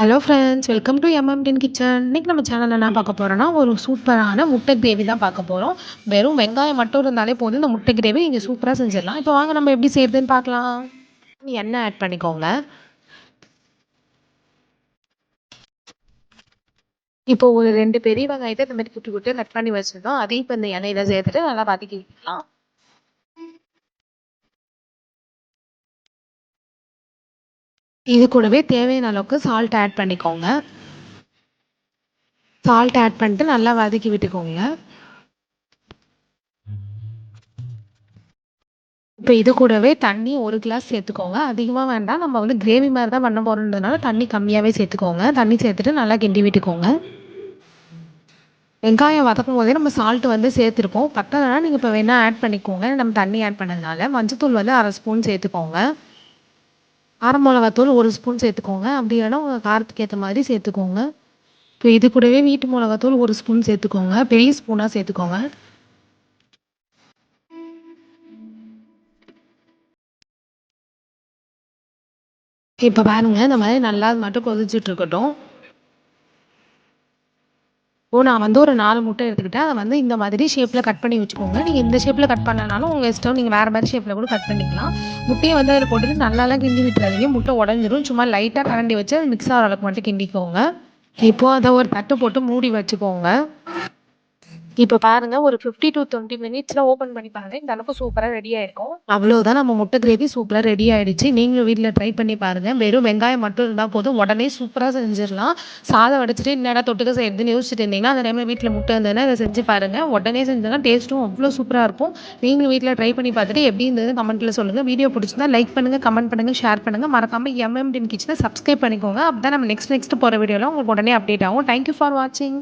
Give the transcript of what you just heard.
Hello friends, welcome to எம்எம்டின் kitchen. இன்னைக்கு நம்ம சேனலில் என்ன பார்க்க போகிறோன்னா, ஒரு சூப்பரான முட்டை கிரேவி தான் பார்க்க போகிறோம். வெறும் வெங்காயம் மட்டும் இருந்தாலே போதும், இந்த முட்டை கிரேவி நீங்கள் சூப்பராக செஞ்சிடலாம். இப்போ வாங்க நம்ம எப்படி செய்யறதுன்னு பார்க்கலாம். எண்ணெய் ஆட் பண்ணிக்கோங்க. இப்போ ஒரு 2 பெரிய வெங்காயத்தை இந்த மாதிரி குட்டி குட்டி கட் பண்ணி வச்சுருந்தோம். அதையும் இப்போ இந்த எண்ணெயில் சேர்த்துட்டு நல்லா வதக்கிக்கலாம். இது கூடவே தேவையான அளவுக்கு சால்ட் ஆட் பண்ணிக்கோங்க. சால்ட் ஆட் பண்ணிட்டு நல்லா வதக்கி விட்டுக்கோங்க. இப்போ இது கூடவே தண்ணி 1 கிளாஸ் சேர்த்துக்கோங்க. அதிகமாக வேண்டாம், நம்ம வந்து கிரேவி மாதிரி தான் பண்ண போகிறோன்றதுனால தண்ணி கம்மியாகவே சேர்த்துக்கோங்க. தண்ணி சேர்த்துட்டு நல்லா கிண்டி விட்டுக்கோங்க. வெங்காயம் வதக்கும் போதே நம்ம சால்ட் வந்து சேர்த்துருப்போம். பத்தலைன்னா நீங்கள் இப்போ வேணால் ஆட் பண்ணிக்கோங்க. நம்ம தண்ணி ஆட் பண்ணதுனால மஞ்சத்தூள் வந்து 1/2 ஸ்பூன் சேர்த்துக்கோங்க. கார மிளகாத்தூள் 1 ஸ்பூன் சேர்த்துக்கோங்க. அப்படி இல்லைன்னா உங்கள் காரத்துக்கு ஏற்ற மாதிரி சேர்த்துக்கோங்க. இப்போ இது கூடவே வீட்டு மிளகாத்தூள் 1 ஸ்பூன் சேர்த்துக்கோங்க. பெரிய ஸ்பூனாக சேர்த்துக்கோங்க. இப்போ பாருங்க, இந்த மாதிரி நல்லா அது மட்டும் கொதிச்சுட்டு இருக்கட்டும். நான் வந்து ஒரு 4 முட்டை எடுத்துக்கிட்டேன். அதை வந்து இந்த மாதிரி ஷேப்பில் கட் பண்ணி வச்சுக்கோங்க. நீங்கள் இந்த ஷேப்பில் கட் பண்ணனாலும் உங்கள் இஷ்டம். நீங்கள் வேறு மாதிரி ஷேப்பில் கூட கட் பண்ணிக்கலாம். முட்டையை வந்து அதில் போட்டுட்டு நல்லாலாம் கிண்டி விட்டுறாதீங்க. முட்டை உடஞ்சிரும். சும்மா லைட்டாக கரண்டி வச்சு அது மிக்ஸ் ஆகிற அளவுக்கு மட்டும் கிண்டிக்கோங்க. இப்போது அதை ஒரு தட்டு போட்டு மூடி வச்சுக்கோங்க. இப்போ பாருங்க, ஒரு 50 to 20 மினிட்ஸில் ஓப்பன் பண்ணி பாருங்க. இந்த அளவுக்கு சூப்பராக ரெடி ஆயிருக்கும். அவ்வளோதான், நம்ம முட்டை கிரேவி சூப்பராக ரெடி ஆயிடுச்சு. நீங்களும் வீட்டில் ட்ரை பண்ணி பாருங்க. வெறும் வெங்காயம் மட்டும் இருந்தால் போதும், உடனே சூப்பராக செஞ்சிடலாம். சாதம் வடிச்சிட்டு என்னடா தொட்டுக்க செய்யறதுன்னு யோசிச்சுட்டு இருந்தீங்கன்னா, அந்த டைமில் வீட்டில் முட்டை இருந்ததுன்னா இதை செஞ்சு பாருங்க. உடனே செஞ்சோன்னா டேஸ்ட்டும் அவ்வளோ சூப்பராக இருக்கும். நீங்களும் வீட்டில் ட்ரை பண்ணி பார்த்துட்டு எப்படி இருந்தது கமெண்ட்டில் சொல்லுங்கள். வீடியோ பிடிச்சிருந்தா லைக் பண்ணுங்கள், கமெண்ட் பண்ணுங்கள், ஷேர் பண்ணுங்கள். மறக்காமல் எம்எம்டின் கிச்சனை சப்ஸ்கிரைப் பண்ணிக்கோங்க. அப்போ தான் நம்ம நெக்ஸ்ட் போகிற வீடியோவில் உங்களுக்கு உடனே அப்டேட் ஆகும். தேங்க்யூ ஃபார் வாட்சிங்.